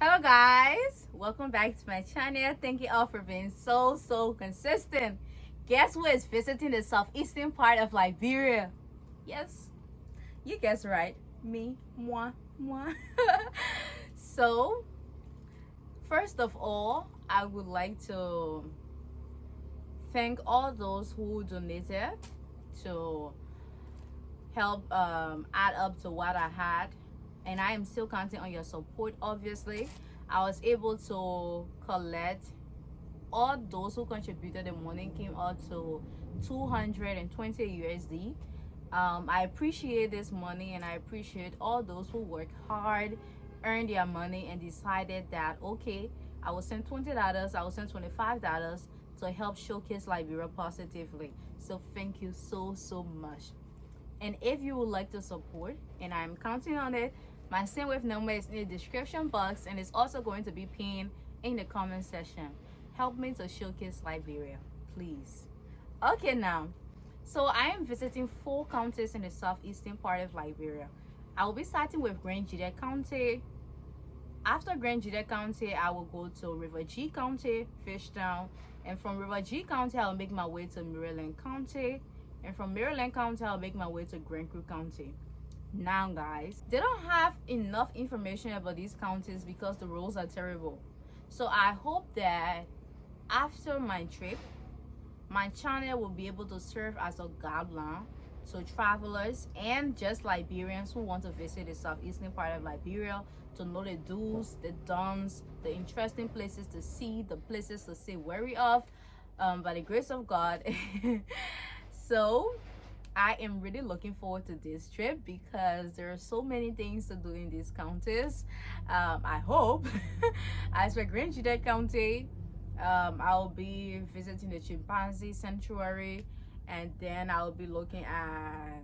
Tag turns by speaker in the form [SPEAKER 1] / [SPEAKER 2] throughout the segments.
[SPEAKER 1] Hello guys, welcome back to my channel. Thank you all for being so consistent. Guess who is visiting the southeastern part of Liberia? Yes, you guessed right. Me, moi. So, first of all, I would like to thank all those who donated to help add up to what I had, and I am still counting on your support. Obviously, I was able to collect all those who contributed. The money came out to 220 USD. I appreciate this money, and I appreciate all those who work hard, earned their money, and decided that okay, I will send $20, I will send $25 to help showcase Liberia positively. So thank you so much. And if you would like to support, and I'm counting on it, my SendWave number is in the description box, and it's also going to be pinned in the comment section. Help me to showcase Liberia, please. Okay, now, so I am visiting 4 counties in the southeastern part of Liberia. I will be starting with Grand Jide County. After Grand Jide County, I will go to River G County, Fishtown, and from River G County, I will make my way to Maryland County, and from Maryland County, I'll make my way to Grand Creek County. Now, guys, they don't have enough information about these counties because the roads are terrible. So I hope that after my trip, my channel will be able to serve as a guideline to travelers and just Liberians who want to visit the southeastern part of Liberia, to know the do's, the don'ts, the interesting places to see, the places to stay wary of, by the grace of God. So I am really looking forward to this trip because there are so many things to do in these counties. I hope. As for Grand Jide County, I'll be visiting the chimpanzee sanctuary, and then I'll be looking at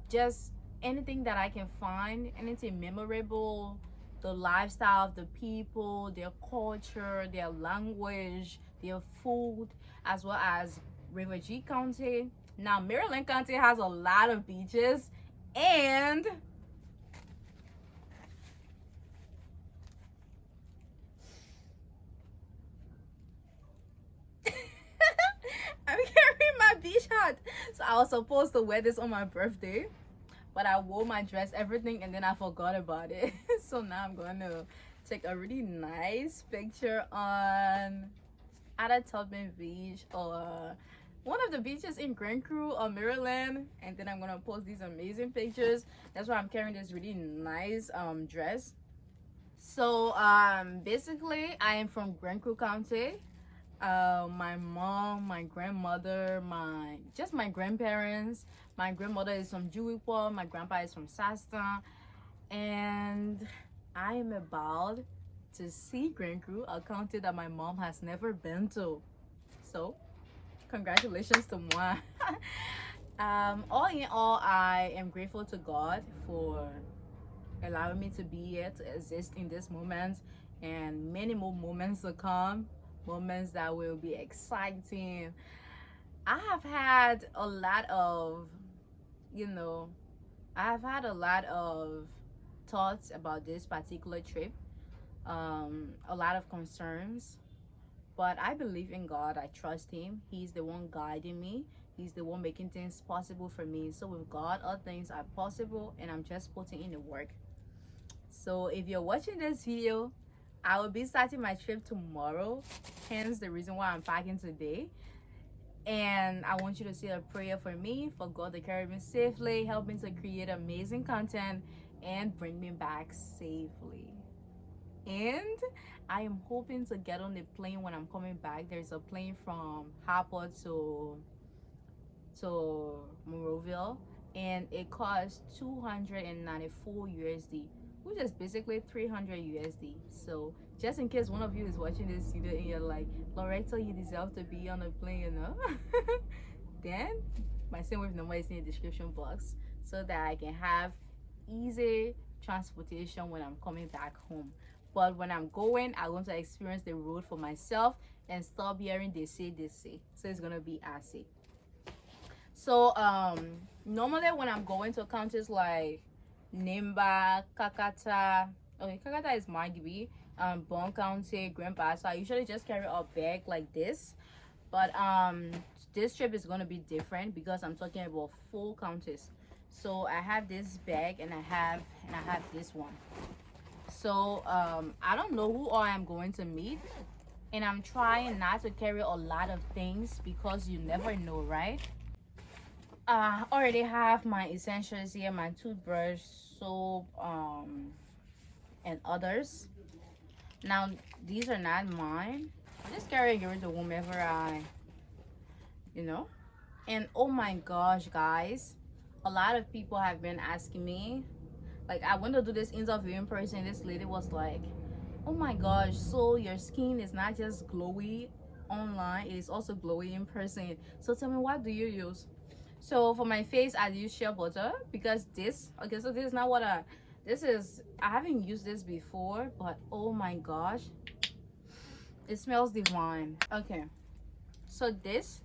[SPEAKER 1] just anything that I can find, anything memorable, the lifestyle of the people, their culture, their language, their food, as well as River G County. Now, Maryland County has a lot of beaches, and I'm carrying my beach hat. So I was supposed to wear this on my birthday, but I wore my dress, everything, and then I forgot about it. So now I'm going to take a really nice picture on either Tubman Beach or one of the beaches in Grand Crew or Maryland, and then I'm gonna post these amazing pictures. That's why I'm carrying this really nice dress. So basically I am from Grand Crew County. My mom, my grandmother, my grandparents. My grandmother is from Juwipo, my grandpa is from Sasta, and I am about to see Grand Crew, a county that my mom has never been to. So congratulations to moi. All in all, I am grateful to God for allowing me to be here, to exist in this moment, and many more moments to come, moments that will be exciting. I have had a lot of, you know, I've had a lot of thoughts about this particular trip, a lot of concerns, but I believe in God. I trust Him. He's the one guiding me. He's the one making things possible for me. So with God, all things are possible, and I'm just putting in the work. So if you're watching this video, I will be starting my trip tomorrow, hence the reason why I'm packing today. And I want you to say a prayer for me, for God to carry me safely, help me to create amazing content, and bring me back safely. And I am hoping to get on the plane when I'm coming back. There's a plane from Harper to Monrovia, and it costs 294 USD, which is basically 300 USD. So just in case one of you is watching this video and you're like, Loretta, you deserve to be on a plane, you know, then my SendWave number is in the description box so that I can have easy transportation when I'm coming back home. But when I'm going, I want to experience the road for myself and stop hearing they say. So it's gonna be assay. So normally when I'm going to counties like Nimba, Kakata, Okay, Kakata is Margibi, Bon County, Grandpa. So I usually just carry a bag like this, but this trip is gonna be different because I'm talking about full counties. So I have this bag and I have this one. So I don't know who all I'm going to meet, and I'm trying not to carry a lot of things because you never know, right? I already have my essentials here, my toothbrush, soap, and others. Now these are not mine. I just carry it to whomever I, you know. And oh my gosh, guys, a lot of people have been asking me. Like, I went to do this interview in person. This lady was like, "Oh my gosh, so your skin is not just glowy online; it is also glowy in person. So tell me, what do you use?" So for my face, I use shea butter because this. Okay, so this is not what I. This is, I haven't used this before, but oh my gosh, it smells divine. Okay, so this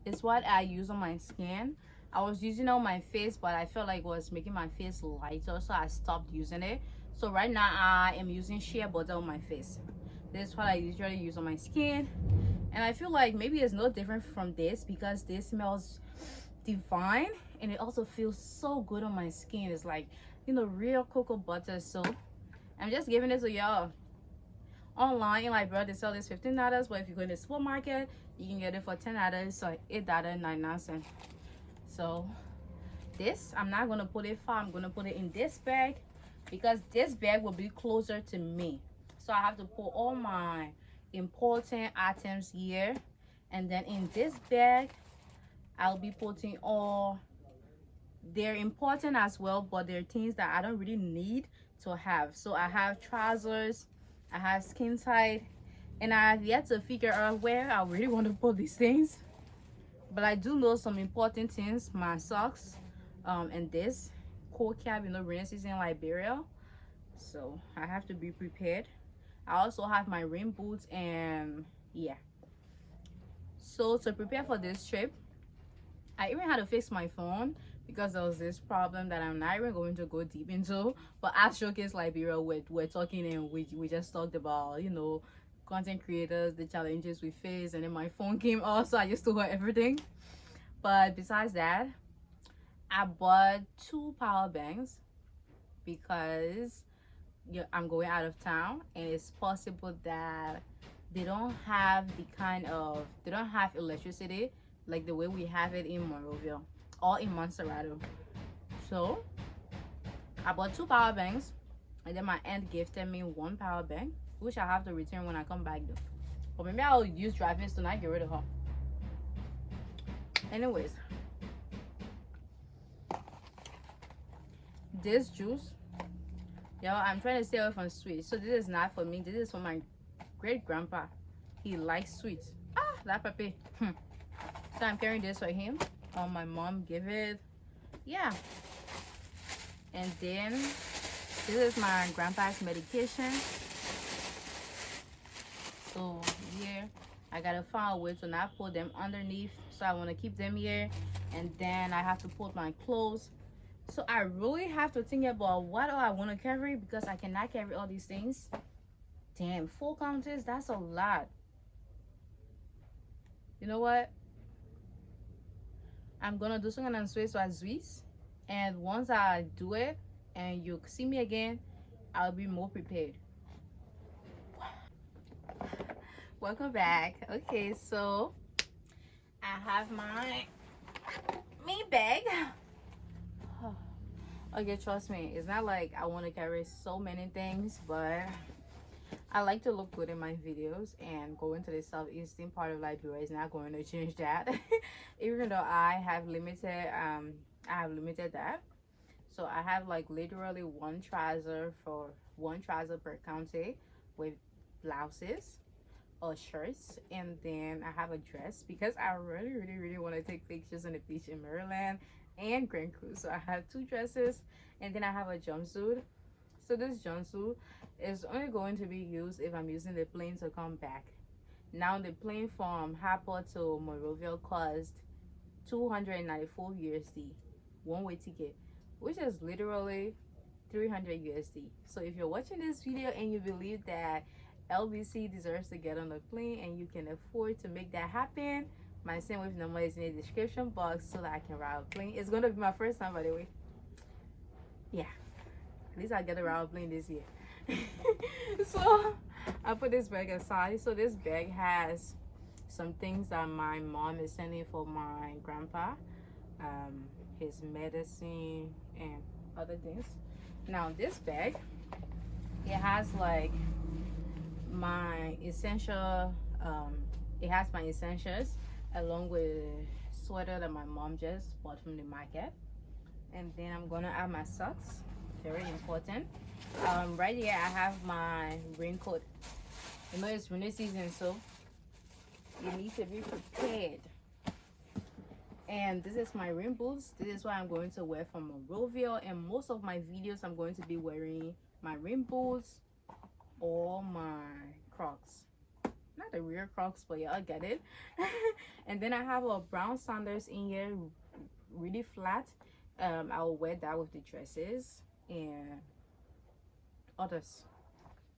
[SPEAKER 1] is what I use on my skin. I was using it on my face, but I felt like it was making my face lighter, so I stopped using it. So right now I am using shea butter on my face. This is what I usually use on my skin, and I feel like maybe it's no different from this because this smells divine, and it also feels so good on my skin. It's like, you know, real cocoa butter. So I'm just giving it to y'all. Online, like, bro, they sell this $15, but if you go in the supermarket, you can get it for $10, so $8.99. So this, I'm not gonna put it far. I'm gonna put it in this bag because this bag will be closer to me. So I have to put all my important items here, and then in this bag I'll be putting all, they're important as well, but they're things that I don't really need to have. So I have trousers, I have skin tight, and I have yet to figure out where I really want to put these things. But I do know some important things: my socks, and this cold cap, you know, rainy season in Liberia. So I have to be prepared. I also have my rain boots, and yeah. So to prepare for this trip, I even had to fix my phone because there was this problem that I'm not even going to go deep into. But at Showcase Liberia, we're talking, and we just talked about, you know, content creators, the challenges we face, and then my phone came off, so I just told her everything. But besides that, I bought 2 power banks because, yeah, I'm going out of town, and it's possible that they don't have they don't have electricity like the way we have it in Monrovia or in Montserrat. So I bought 2 power banks, and then my aunt gifted me 1 power bank, which I have to return when I come back though. But maybe I'll use driving to not get rid of her. Anyways, this juice, yo, I'm trying to stay away from sweet. So this is not for me. This is for my great grandpa. He likes sweets. Ah, that puppy. So I'm carrying this for him. My mom gave it. Yeah. And then this is my grandpa's medication. So here I gotta find a way to not put them underneath. So I want to keep them here, and then I have to put my clothes. So I really have to think about what I want to carry because I cannot carry all these things. Damn, 4 counters, that's a lot. You know what? I'm gonna do something on Swiss or Swiss, and once I do it and you see me again, I'll be more prepared. Welcome back. Okay, so I have my me bag. Okay, trust me, it's not like I want to carry so many things, but I like to look good in my videos, and going to the southeastern part of Liberia is not going to change that. Even though I have limited that. So I have like literally one trouser per county with blouses or shirts, and then I have a dress because I really want to take pictures on the beach in Maryland and Grand Cruz. So I have 2 dresses, and then I have a jumpsuit. So this jumpsuit is only going to be used if I'm using the plane to come back. Now the plane from Harper to Monrovia cost 294 USD one-way ticket, which is literally 300 USD. So if you're watching this video and you believe that LBC deserves to get on the plane and you can afford to make that happen, my SendWave number is in the description box so that I can ride a plane. It's gonna be my first time, by the way. Yeah, at least I get to ride a plane this year. So I put this bag aside. So this bag has some things that my mom is sending for my grandpa, his medicine and other things. Now this bag, it has like my essential, it has my essentials along with a sweater that my mom just bought from the market. And then I'm gonna add my socks, very important. Right here I have my raincoat. You know it's rainy season, so you need to be prepared. And this is my rain boots. This is what I'm going to wear for Monrovia, and most of my videos I'm going to be wearing my rain boots or my Crocs. Not the real Crocs, but y'all get it. And then I have a brown sandals in here, really flat. I'll wear that with the dresses and others,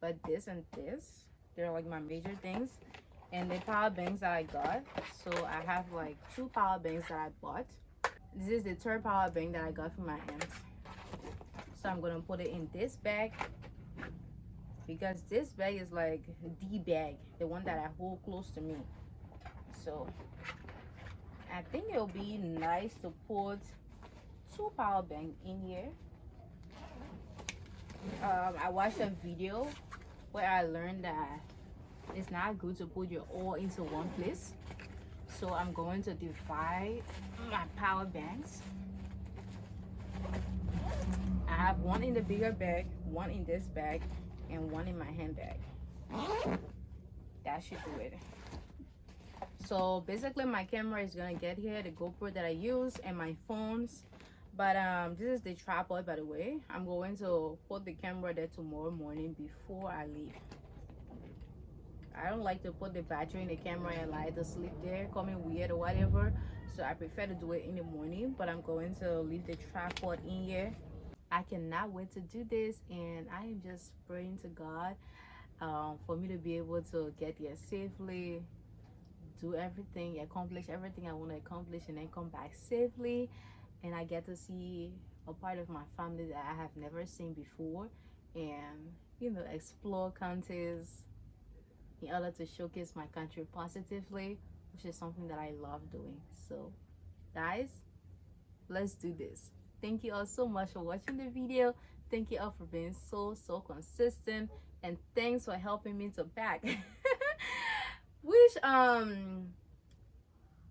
[SPEAKER 1] but this and this, they're like my major things. And the power banks that I got, so I have like 2 power banks that I bought. This is the 3rd power bank that I got from my aunt, so I'm gonna put it in this bag because this bag is like the bag, the one that I hold close to me. So I think it'll be nice to put 2 power banks in here. I watched a video where I learned that it's not good to put your all into one place, so I'm going to divide my power banks. I have one in the bigger bag, one in this bag, and one in my handbag. That should do it. So basically my camera is gonna get here, the GoPro that I use, and my phones. But this is the tripod, by the way. I'm going to put the camera there tomorrow morning before I leave. I don't like to put the battery in the camera and lie to sleep there, coming weird or whatever. So I prefer to do it in the morning, but I'm going to leave the tripod in here. I cannot wait to do this, and I am just praying to God for me to be able to get here safely, do everything, accomplish everything I want to accomplish, and then come back safely. And I get to see a part of my family that I have never seen before, and you know, explore countries in order to showcase my country positively, which is something that I love doing. So guys, let's do this. Thank you all so much for watching the video. Thank you all for being so consistent, and thanks for helping me to pack. Which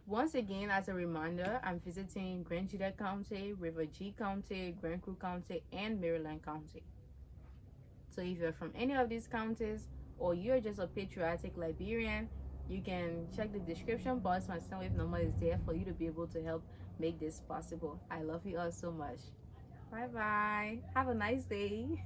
[SPEAKER 1] once again, as a reminder, I'm visiting Grand Juda County, River G County, Grand Crew County, and Maryland County. So if you're from any of these counties, or you're just a patriotic Liberian, you can check the description box. My SendWave number is there for you to be able to help make this possible. I love you all so much. Bye bye. Have a nice day.